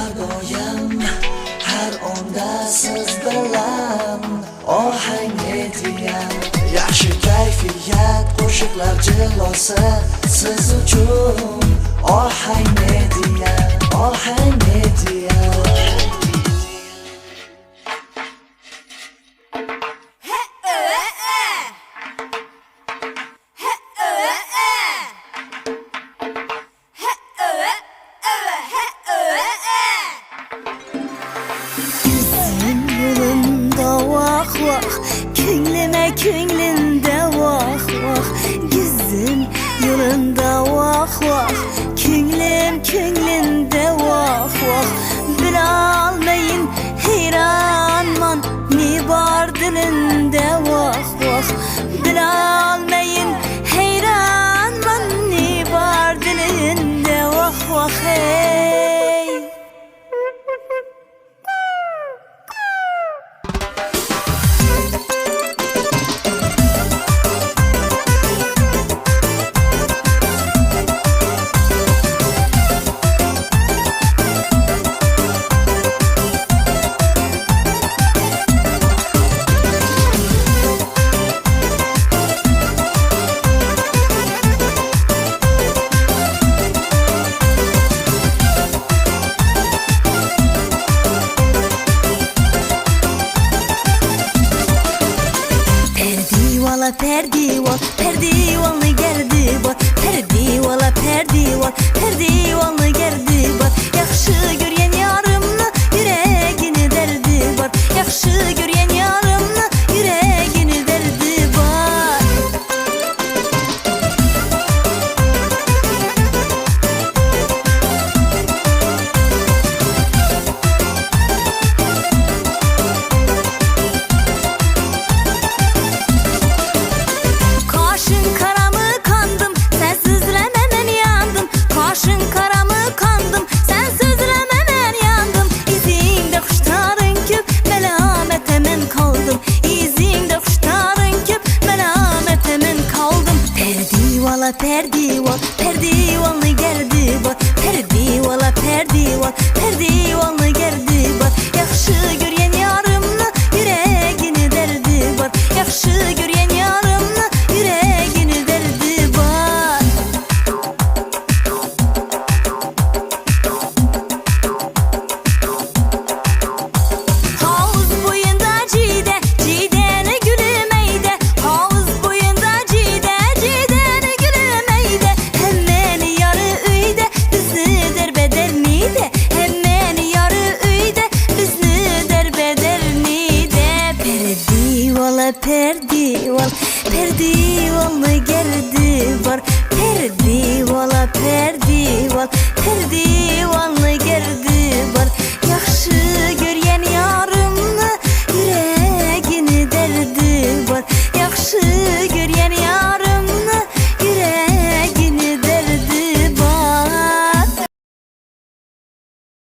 har doim har onda siz bilan ohang etgan yaxshi kayfiyat qo'shiqlar jilosi siz uchun ohang etgan ohang etgan Könglimde vah vah, gözüm yolunda vah vah, könglimde vah vah. Bilolmayin hayronman ne bor dilimda vah vah. Bilolmayin hayronman ne bor dilimda vah vah hey. Perdival, perdivalni gerdi var. Perdivala perdival, perdivalni gerdi var. Yaxshi görgen yarımni yüreğini derdi var. Yaxshi görgen yarımni yüreğini derdi var. Perdival, perdivalni gerdi var. Perdivala perdival, perdivalni gerdi var. Yaxshi görgen yarımni yüreğini derdi var. Yaxshi görgen yarımni yüreğini derdi var. Havuz boyunda cide, cideni gülümeyde. Havuz boyunda cide, cideni gülümeyde. Hemen yarı üyde bizni derbeder miydi? Hemen yarı üyde bizni derbeder miydi? Perdivala perdival, perdivalni gerdi var. Perdivala perdival, perdival